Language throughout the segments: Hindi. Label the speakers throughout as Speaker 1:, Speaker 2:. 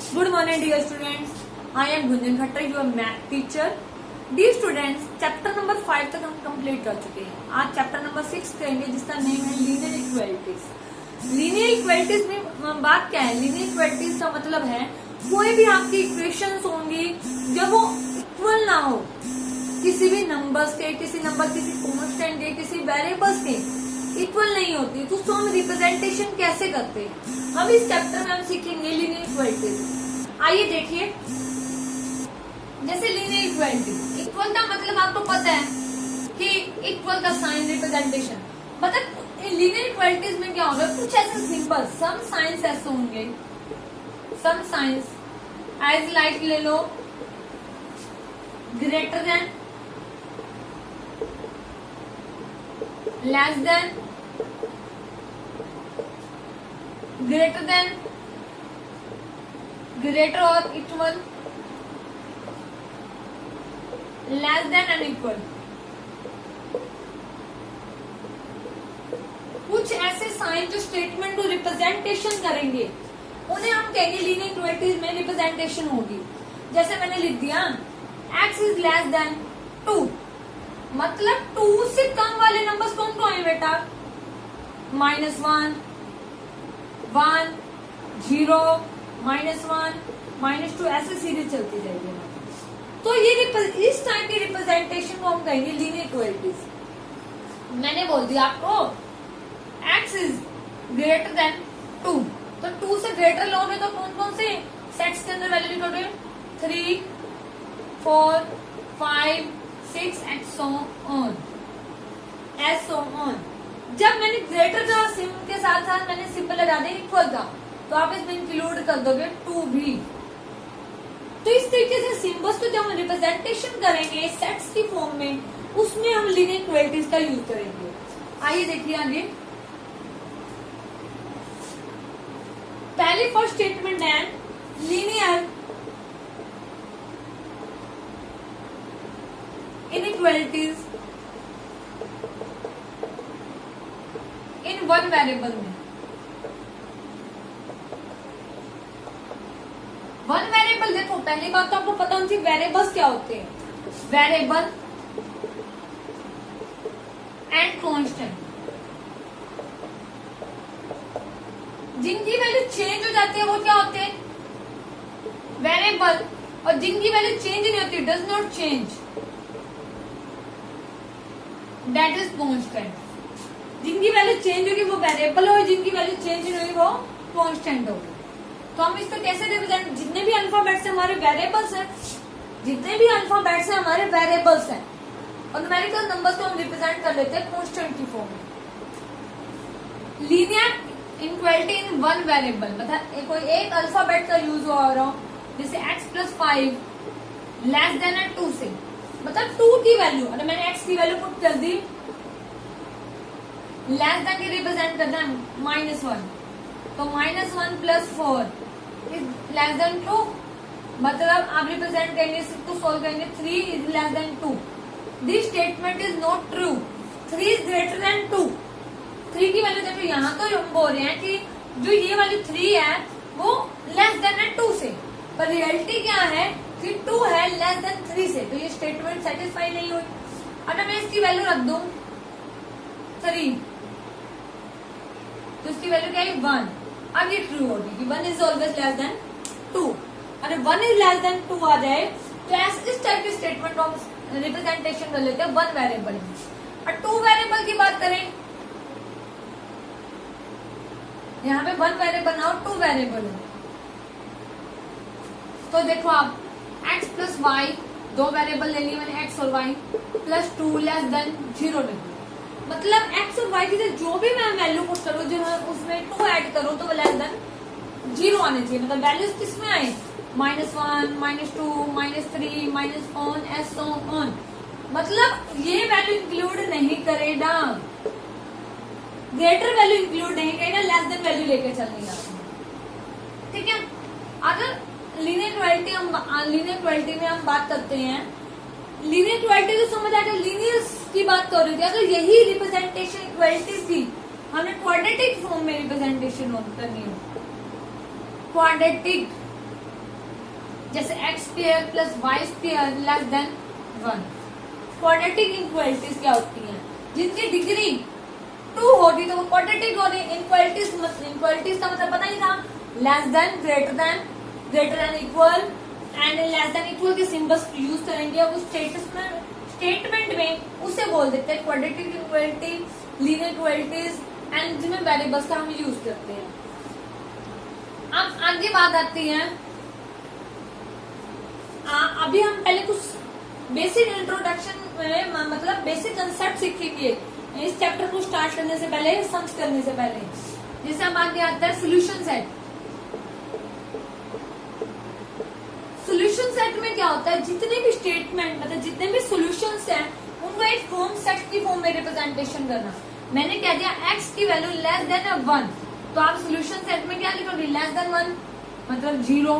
Speaker 1: Good morning, dear students. I am Gunjan Khattar, your math teacher. Dear students, chapter number 5 तक हम कंप्लीट कर चुके हैं. आज चैप्टर नंबर 6 करेंगे जिसका नेम है लीनियर इक्वालिटीज. लीनियर इक्वालिटीज में बात क्या है? लीनियर इक्वालिटीज का मतलब है कोई भी आपकी इक्वेशंस होंगी जब वो इक्वल ना हो किसी भी नंबर्स के, किसी कांस्टेंट के, किसी वेरिएबल्स के इक्वल नहीं होती तो उसको हम रिप्रेजेंटेशन कैसे करते हैं. हम इस चैप्टर में हम सीखेंगे लीनियर इक्वालिटीज. आइए देखिए, जैसे लीनियर इक्वालिटी, इक्वल का मतलब आपको पता है कि इक्वल का साइन रिप्रेजेंटेशन. मतलब लीनियर इक्वालिटीज में क्या होगा, कुछ ऐसे सिंपल सम साइंस ऐसे होंगे, सम साइंस एज लाइक ले लो greater than, less than, greater than, greater और equal, less than and equal. कुछ ऐसे साइन जो स्टेटमेंट को रिप्रेजेंटेशन करेंगे उन्हें हम कहेंगे लीनियर इक्वालिटीज में रिप्रेजेंटेशन होगी. जैसे मैंने लिख दिया x इज लेस देन 2, मतलब 2 से कम वाले नंबर्स कौन कौन है बेटा? -1, 1, 0, -1, -2 ऐसे सीरीज चलती जाएगी. तो ये इस टाइप की रिप्रेजेंटेशन को हम कहेंगे लीनियर इक्वालिटीज. मैंने बोल दिया आपको x इज ग्रेटर देन 2, तो 2 से ग्रेटर लोगे तो कौन कौन से सेट्स के अंदर वैल्यू लिखोगे? 3, 4, 5, 6 and so on, as so on. जब मैंने ग्रेटर का सिम के साथ साथ मैंने सिंपल लगा दिया इक्वल का, तो आप इसमें इंक्लूड कर दोगे 2 भी. तो इस तरीके से सिंबल्स को जब हम रिप्रेजेंटेशन करेंगे सेट्स की फॉर्म में, उसमें हम लीनियर इक्वालिटीज का यूज करेंगे. आइए देखिए आगे. पहले फर्स्ट स्टेटमेंट है linear inequalities in one variable में. वन वेरिएबल देखो, पहली बात तो आपको पता होनी चाहिए वेरिएबल्स क्या होते हैं. वेरिएबल एंड कांस्टेंट, जिनकी वैल्यू चेंज हो जाती है वो क्या होते हैं? वेरिएबल. और जिनकी वैल्यू चेंज नहीं होती, does not change, that is constant. जिनकी वैल्यू चेंज होगी वो वेरिएबल हो, जिनकी वैल्यू चेंज नहीं होगी वो कांस्टेंट होगी. तो हम इसको कैसे रिप्रेजेंट, जितने भी अल्फाबेट्स हमारे वेरिएबल्स हैं, जितने भी अल्फाबेट्स हैं हमारे वेरिएबल्स हैं, और न्यूमेरिकल नंबर्स को हम रिप्रेजेंट कर लेते हैं कांस्टेंट की फॉर्म में. Linear inequality in one variable मतलब कोई एक अल्फाबेट का यूज हो रहा हो, जैसे x + 5 लेस देन एंड 2 से, मतलब 2 की वैल्यू, अगर मैंने x की वैल्यू पुट कर दी, लेस देन की रिप्रेजेंट करना है -1, तो -1 + 4 इज लेस देन 2, मतलब आप रिप्रेजेंट करेंगे, इसको सोल्व करेंगे 3 is less than 2. This statement is not true. 3 is greater than 2. 3 की वैल्यू देखो, यहाँ तो हम बोल रहे हैं कि जो ये वाली 3 है वो लेस देन है 2 से, पर रियलिटी क्या है कि 2 है लेस देन 3 से, तो ये स्टेटमेंट सेटिस्फाई नहीं हुई. अगर मैं इसकी वैल्यू रख दूं 3, तो इसकी वैल्यू क्या है 1. अब ये ट्रू होगी कि 1 इज ऑलवेज लेस देन 2. अगर 1 इज लेस देन 2 आ जाए तो इस टाइप की स्टेटमेंट को हम रिप्रेजेंटेशन कर लेते हैं वन वेरिएबल में. और 2 वेरिएबल की बात करें, यहाँ पे 1 वेरिएबल ना हो 2 वेरिएबल है, तो देखो आप x + y, 2 वेरिएबल ले लिए मैंने x और y, +2 लेस देन 0 ले, मतलब x और y की जो भी मैं वैल्यू पुट करूँ, जो मैं उसमें 2 ऐड करूँ तो वो लेस देन 0 आने चाहिए. मतलब वैल्यूज किसमें आए? -1, -2, -3, -4 एंड सो ऑन. मतलब ये वैल्यू इंक्लूड नहीं करेगा, ग्रेटर वैल्यू इंक्लूड नहीं करेगा, लेस देन वैल्यू लेके चलेगा. ठीक है. अगर लीनियर इक्वालिटी में हम बात करते हैं, लीनियर इक्वालिटी तो समझ आएगा, लीनियर की बात कर रही थी. अगर यही रिप्रेजेंटेशन इक्वालिटी थी, हमें क्वाड्रेटिक फॉर्म में रिप्रेजेंटेशन करनी हो, क्वाड्रेटिक जैसे x square plus y square less than 1। Quadratic inequalities क्या होती हैं? जिनकी डिग्री 2 होगी तो वो क्वाड्रेटिक होगी। इनइक्वालिटीज का मतलब पता ही था, less than, greater than equal and less than equal के सिंबल्स यूज करेंगे। उस स्टेटमेंट में उसे बोल देते हैं quadratic inequality, linear inequalities and जिनमें वेरिएबल्स का हम यूज करते हैं। अब आगे बात आती है, अभी हम पहले कुछ बेसिक इंट्रोडक्शन में मतलब बेसिक कंसेप्ट सीखेंगे इस चैप्टर को स्टार्ट करने से पहले, समझ करने से पहले। जैसे हम आगे आता है सोल्यूशन सेट। सोल्यूशन सेट में क्या होता है, जितने भी स्टेटमेंट मतलब जितने भी सोल्यूशंस हैं उनको एक फॉर्म सेट की फॉर्म में रिप्रेजेंटेशन करना। मैंने कह दिया x की वैल्यू लेस देन 1, तो आप सोल्यूशन सेट में क्या लिखोगे, लेस देन 1 मतलब 0,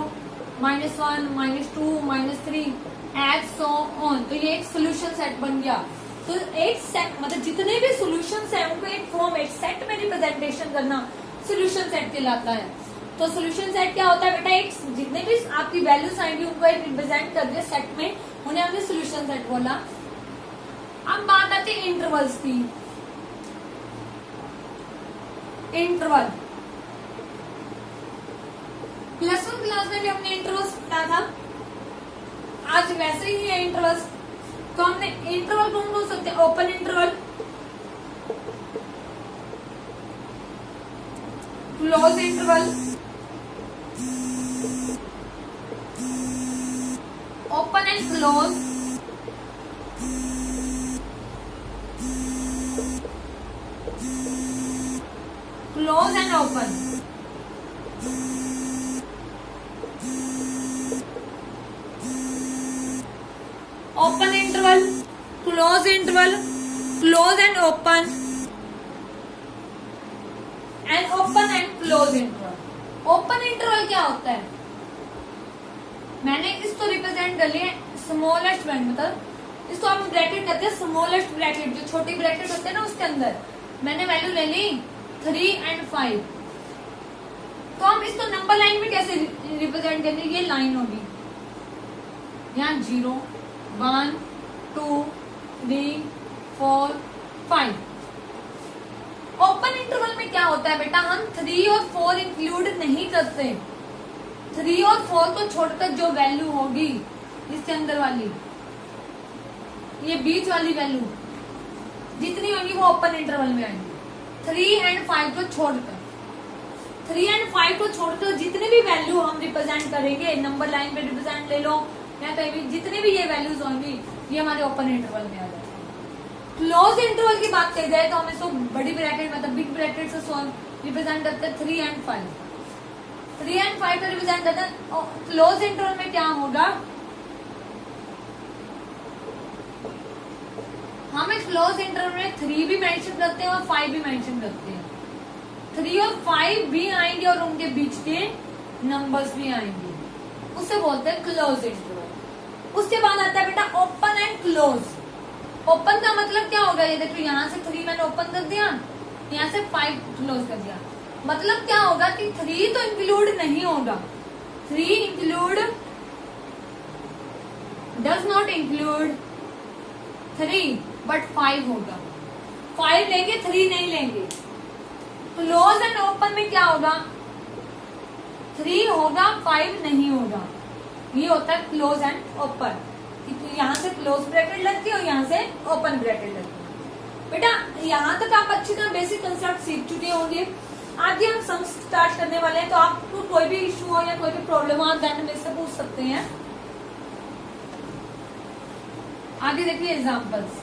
Speaker 1: -1, -2, -3 एंड सो ऑन। तो ये एक सोल्यूशन सेट बन गया। तो एक सेट मतलब जितने भी सोल्यूशंस हैं उनको एक फॉर्म, एक सेट में रिप्रेजेंटेशन करना सोल्यूशन सेट कहलाता है। तो सोल्यूशन सेट क्या होता है बेटा, एक जितने भी आपकी वैल्यूज आएंगी उनको एक रिप्रेजेंट कर दिया सेट में, उन्हें हमने सोल्यूशन सेट बोला। अब बात आती है इंटरवल्स की। इंटरवल +1 क्लास में भी हमने इंटरवल्स पढ़ा था, आज वैसे ही है इंटरवल्स। तो हमने इंटरवल कौन बोल सकते हैं, open interval, close interval, open and close, close and open. Open interval, close interval, close and open close interval. Open interval क्या होता है, मैंने इसको रिप्रेजेंट कर लिया स्मॉलेस्ट ब्रैकेट, मतलब इसको हम ब्रैकेट कहते हैं स्मॉलेस्ट ब्रैकेट, जो छोटी ब्रैकेट होते हैं ना उसके अंदर मैंने वैल्यू ले ली 3 और 5। तो हम इसको नंबर लाइन में कैसे रिप्रेजेंट करेंगे, ये लाइन होगी यहाँ 0, 1, 2, 3, 4, 5। ओपन इंटरवल में क्या होता है बेटा, हम 3 और 4 इंक्लूड नहीं करते। 3 और 4 को छोड़कर जो वैल्यू होगी इसके अंदर वाली, ये बीच वाली वैल्यू जितनी होगी वो ओपन इंटरवल में आएंगी। 3 और 5 को छोड़कर, 3 और 5 को छोड़कर जितने भी वैल्यू हम रिप्रेजेंट करेंगे, नंबर लाइन पे रिप्रेजेंट ले लो या कहीं भी, जितने भी ये वैल्यूज होंगी ये हमारे ओपन इंटरवल में आ जाएंगे। क्लोज इंटरवल की बात की जाए तो हम इसको बड़ी ब्रैकेट मतलब बिग ब्रैकेट से रिप्रेजेंट करते हैं 3 और 5। 3 और 5 को रिप्रेजेंट करते हैं। क्लोज इंटरवल में क्या होगा, हम इस क्लोज इंटरवल में 3 भी मेंशन करते हैं और 5 भी मेंशन करते हैं। 3 और 5 भी आएंगे और उनके बीच के नंबर्स भी आएंगे, उसे बोलते हैं क्लोज इंटरवल। उसके बाद आता है बेटा ओपन एंड क्लोज। ओपन का मतलब क्या होगा, ये देखो यहाँ से 3 मैंने ओपन कर दिया, यहाँ से 5 क्लोज कर दिया। मतलब क्या होगा कि 3 तो इंक्लूड नहीं होगा, 3 include does not include 3 but 5 होगा। 5 लेंगे 3 नहीं लेंगे। क्लोज एंड ओपन में क्या होगा, 3 होगा 5 नहीं होगा। ये होता है क्लोज एंड ओपन, यहाँ से क्लोज ब्रैकेट लगती है और यहाँ से ओपन ब्रैकेट लगती है। बेटा यहाँ तक आप अच्छी तरह बेसिक कंसेप्ट सीख चुके होंगे। आगे हम सम स्टार्ट करने वाले हैं, तो आपको कोई भी इशू हो या कोई भी प्रॉब्लम हो आप दैट में से पूछ सकते हैं। आगे देखिए examples.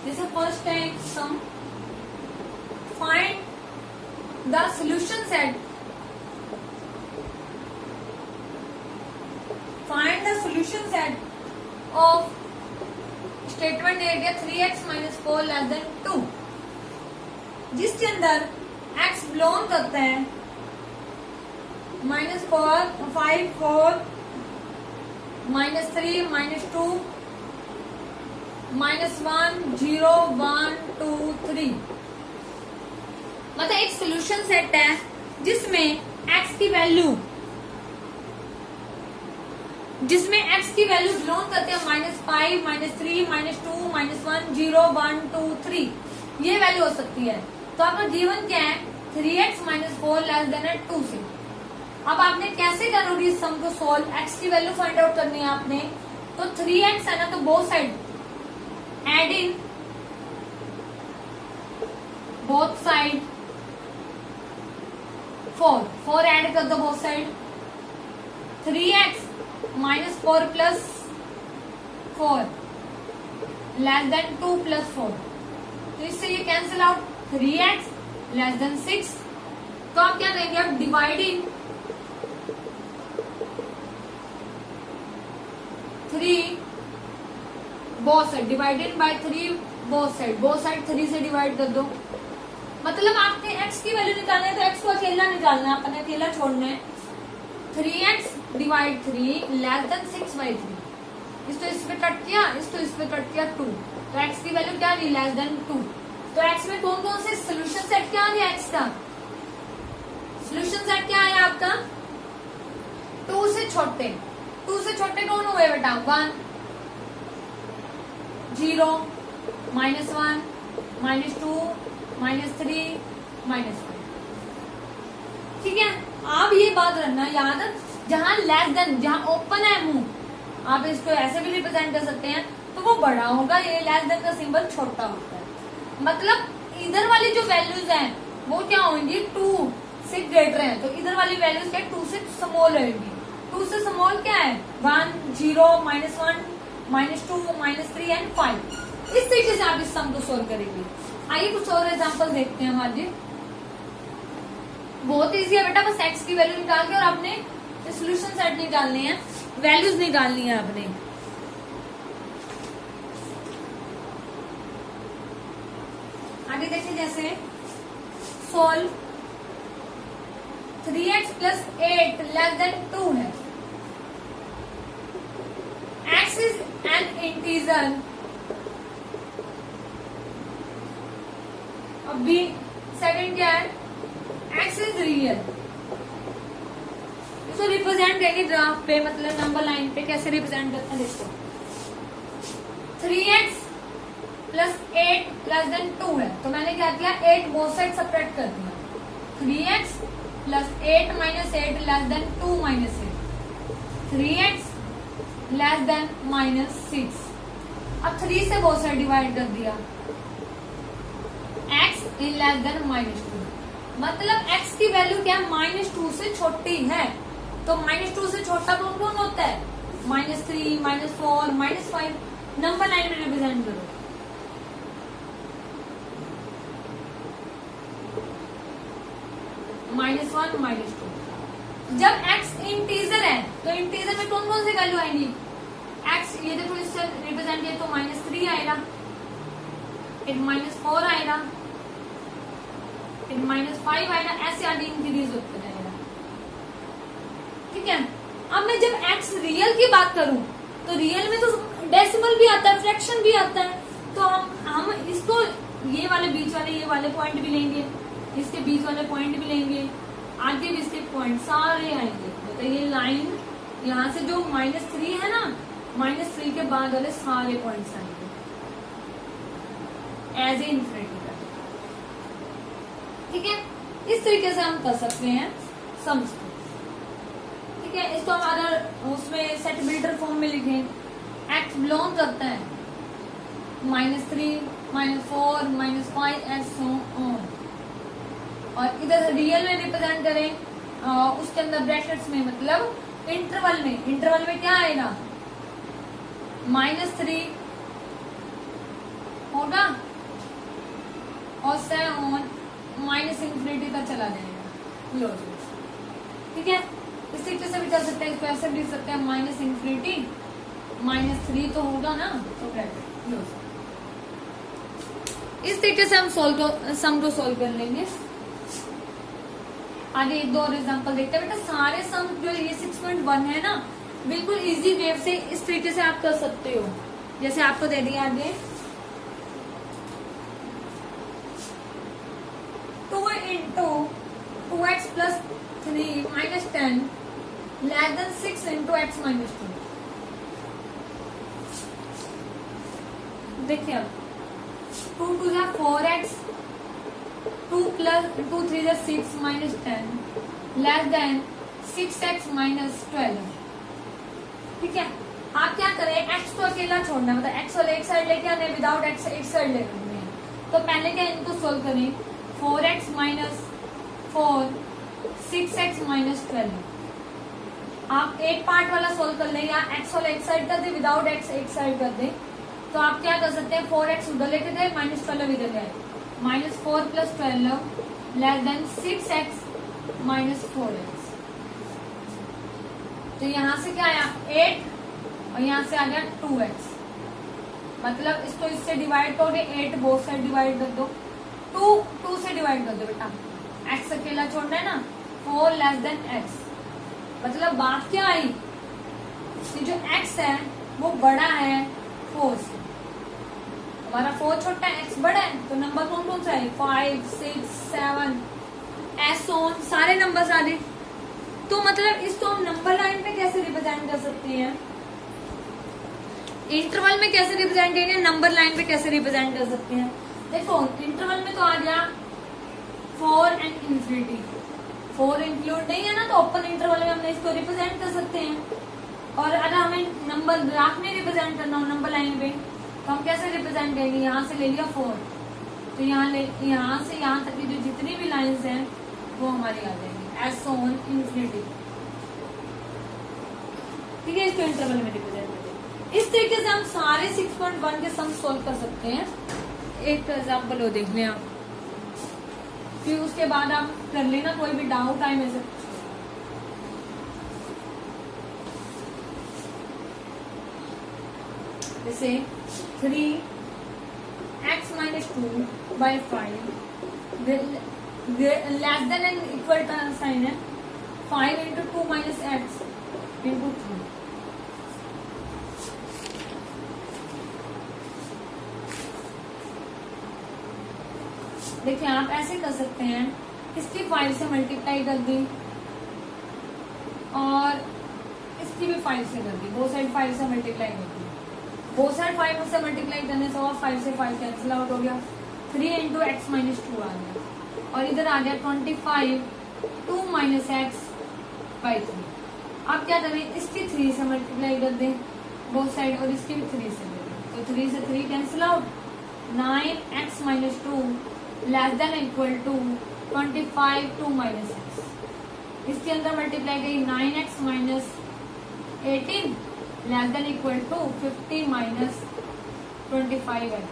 Speaker 1: This is first take sum. Find the solution set. Find the solution set of statement area 3x minus 4 less than 2, जिसके अंदर x बिलोंग करता है -4, 5, 4 -3 -2 -1 0 1 2 3। मतलब एक सोल्यूशन सेट है जिसमें x की वैल्यू बिलोंग करते हैं -5 -3 -2 -1 0 1 2 3। ये वैल्यू हो सकती है। तो आपका गिवन क्या है 3x - 4 <2 से। अब आपने कैसे करोगे इस सम को सोल्व, x की वैल्यू फाइंड आउट करनी है आपने। तो 3x है ना, तो both side add in both side 4 add कर दो बोथ साइड। 3x -4 + 4 <2 + 4। तो इससे ये कैंसिल आउट 3x <6। तो आप क्या करेंगे, आप dividing 3 both side, divided by 3 both side 3 से डिवाइड कर दो। मतलब आपने x की वैल्यू निकालना है तो x को अकेला निकालना है, अपने अकेला छोड़ना है। 3x / 3 <6/3। इस पे कट किया, इस पे कट किया 2। तो x की वैल्यू क्या आ रही <2। तो x में कौन कौन से सोल्यूशन सेट क्या आ गया, x का सोल्यूशन सेट क्या आया आपका 2 से छोटे। 2 से छोटे कौन हुए बेटा 1 0 -1 -2 -3 -5। ठीक है, आप ये बात रखना याद, जहां लेस देन, जहां ओपन है मुंह, आप इसको ऐसे भी रिप्रेजेंट कर सकते हैं, तो वो बड़ा होगा, ये लेस देन का सिंबल छोटा होता है। मतलब इधर वाली जो वैल्यूज हैं वो क्या होंगी 2 से ग्रेटर है, तो इधर वाली वैल्यूज क्या 2 से स्मॉल रहेगी। 2 से स्मॉल क्या है 1 0 -1 -2 -3 एंड 5। इस तरीके से आप इस सम को सोल्व करेंगे। आइए कुछ और एग्जांपल देखते हैं हमारे। बहुत इजी है बेटा, बस x की वैल्यू निकाल के और आपने सोल्यूशन सेट निकालने हैं, वैल्यूज निकालनी है आपने। आगे देखिए, जैसे सोल्व 3x + 8 <2 है। x is an integer। अब भी सेकंड क्या है x is real। इसको रिप्रेजेंट करेंगे ग्राफ पे, मतलब नंबर लाइन पे कैसे रिप्रेजेंट करते हैं देखो। 3x + 8 <2 है, तो मैंने क्या किया 8 बोथ साइड सब्ट्रैक्ट कर दिया। 3x + 8 - 8 <2 - 8 3x -6। अब 3 से बोथ साइड डिवाइड कर दिया, x <-2। मतलब x की वैल्यू क्या है -2 से छोटी है। तो -2 से छोटा कौन कौन होता है -3 -4 -5। नंबर लाइन में रिप्रेजेंट करो। -1 -2। जब x इंटीजर है तो इंटीजर में कौन कौन सी वैल्यू आएंगी x, ये देखो इससे रिप्रेजेंट किया तो -3 आएगा, फिर -4 आएगा, फिर -5 आएगा, ऐसे आगे इंक्रीज होता रहेगा। ठीक है, अब मैं जब x रियल की बात करूं तो रियल में तो डेसिमल भी आता है, फ्रैक्शन भी आता है। तो हम इसको ये वाले बीच वाले ये वाले पॉइंट भी लेंगे, इसके बीच वाले पॉइंट भी लेंगे, आगे भी इसके पॉइंट सारे आएंगे। तो ये लाइन यहाँ से जो -3 है ना, -3 के बाद वाले सारे पॉइंट्स आएंगे एज ए इन्फिनिटी। ठीक है, इस तरीके से हम कर सकते हैं सम्स को। ठीक है, इसको हमारा उसमें सेट बिल्डर फॉर्म में लिखें। x बिलोंग करता है -3 -4 -5 एंड सो ऑन। और इधर रियल में रिप्रेजेंट करें उसके अंदर ब्रैकेट्स में, मतलब इंटरवल में क्या आएगा -3 होगा और से ऑन -∞ तक चला जाएगा। लो, ठीक है, इस तरीके से भी कर सकते हैं, इसको ऐसे भी लिख सकते हैं -∞ -3 तो होगा ना, तो ब्रैकेट लो। इस तरीके से हम सम को सोल्व कर लेंगे। आगे एक दो और एग्जांपल देखते हैं बेटा। सारे सम जो ये 6.1 है ना, बिल्कुल इजी वे से इस तरीके से आप कर सकते हो। जैसे आपको दे दिया आगे 2 into 2x plus 3 minus 10 less than 6 into x minus 2। देखिए अब 2 2 जा 4x 2 plus 2 3 जा 6 minus 10 less than 6x minus 12। ठीक है, आप क्या करें, x को अकेला छोड़ना है, मतलब x वाले एक साइड लेके आने, विदाउट x एक साइड लेके आने। तो पहले क्या इनको सोल्व करें, 4x माइनस 4 6x माइनस 12। आप एक पार्ट वाला सोल्व कर लें या x वाला एक साइड कर दे, विदाउट x एक साइड कर दे। तो आप क्या कर सकते हैं, 4x उधर लेके गए, माइनस 12 इधर गए, minus 4 plus 12 less than 6x minus 4x। तो यहाँ से क्या आया 8 और यहाँ से आ गया 2x। मतलब इसको इससे डिवाइड करोगे, 8 बोथ साइड डिवाइड कर दो, 2 से डिवाइड कर दो बेटा, x अकेला छोड़ना है ना, 4 लेस देन x। मतलब बात क्या आई कि जो x है वो बड़ा है 4 से, हमारा 4 छोटा है, x बड़ा है। तो नंबर कौन कौन सा है, 5 6 7 ऐसो सारे नंबर आ गए। तो मतलब इसको हम नंबर लाइन पे कैसे रिप्रेजेंट कर सकते हैं, इंटरवल में कैसे रिप्रेजेंट करेंगे, नंबर लाइन पे कैसे रिप्रेजेंट कर सकते हैं। देखो इंटरवल में तो आ गया 4 एंड इंफिनिटी, 4 इंक्लूड नहीं है ना, तो ओपन इंटरवल में हमने इसको रिप्रेजेंट कर सकते हैं। और अगर हमें नंबर ग्राफ में रिप्रेजेंट करना हो नंबर लाइन पे, तो हम कैसे रिप्रेजेंट करेंगे, यहाँ से ले लिया 4, तो यहाँ से यहाँ तक की जो जितनी भी लाइंस हैं वो हमारी आ जाएगी एज ऑन इंफिनिटी। ठीक है, इसको इंटरवल में रिप्रेजेंट करते हैं। इस तरीके से हम सारे 6.1 के सम सोल्व कर सकते हैं। एक एग्जाम्पल हो देख लें आप, फिर उसके बाद आप कर लेना, कोई भी डाउट आए मेरे से। जैसे 3x minus 2 by 5 less than and equal का साइन है, 5 इंटू 2 माइनस एक्स इंटू 3। देखिए आप ऐसे कर सकते हैं, इसकी 5 से मल्टीप्लाई कर दी और इसकी भी 5 से कर दी, बोथ साइड 5 से मल्टीप्लाई कर दी, बोथ साइड 5 से मल्टीप्लाई करने से और 5 से 5 कैंसिल आउट हो गया, 3 इंटू एक्स माइनस 2 आ गया, और इधर आ गया 25 2 माइनस एक्स बाई 3। अब क्या करें, इसकी 3 से मल्टीप्लाई कर दें बोथ साइड और इसकी भी 3 से कर दें, तो 3 से 3 cancel out, 9x minus 2 less than equal to 25 2 minus x. इसके अंदर मल्टीप्लाई गई 9x minus 18 less than equal to 50 minus 25x।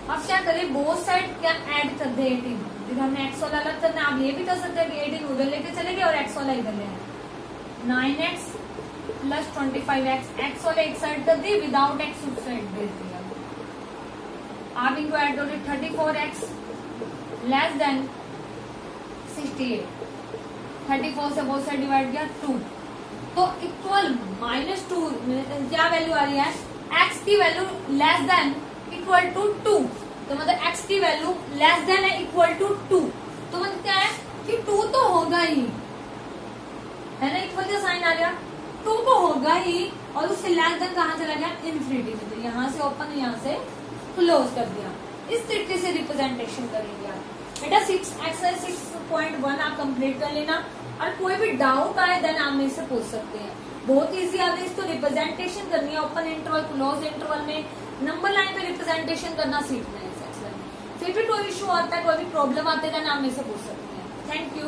Speaker 1: अब क्या करें, बोथ साइड क्या ऐड कर दे 18, जब हमने x वाला अलग करना है, आप ये भी कर सकते हैं कि 18 उधर लेके चले गए और x वाला इधर ले आए, 9x प्लस 25x, x वाला एक साइड कर दी, विदाउट x उस साइड दे दिया। आप इनको ऐड करोगे 34x लेस देन 68, 34 से बोथ साइड डिवाइड किया 2, तो इक्वल -2 क्या वैल्यू आ रही है, x की value less than equal to 2, तो मतलब x की वैल्यू लेस देन है इक्वल टू 2, तो मतलब क्या है कि 2 तो होगा ही, है ना, इक्वल का साइन आ गया, 2 तो होगा ही, और उससे लेस देन कहाँ चला गया, इनफिनिटी में, तो यहाँ से ओपन यहाँ से क्लोज कर दिया। इस तरीके से रिप्रेजेंटेशन करेंगे आप बेटा। एक्सरसाइज 6.1 आप कंप्लीट कर लेना, और कोई भी डाउट आए देन आप मेरे से पूछ सकते हैं। बहुत इजी आता है, इसको रिप्रेजेंटेशन करनी है, ओपन इंटरवल क्लोज इंटरवल में नंबर लाइन पे रिप्रेजेंटेशन करना सीखना है इस एक्सरसाइज में। फिर भी कोई इशू आता है, कोई भी प्रॉब्लम आते हैं देन आप मेरे से पूछ सकते हैं। Thank you.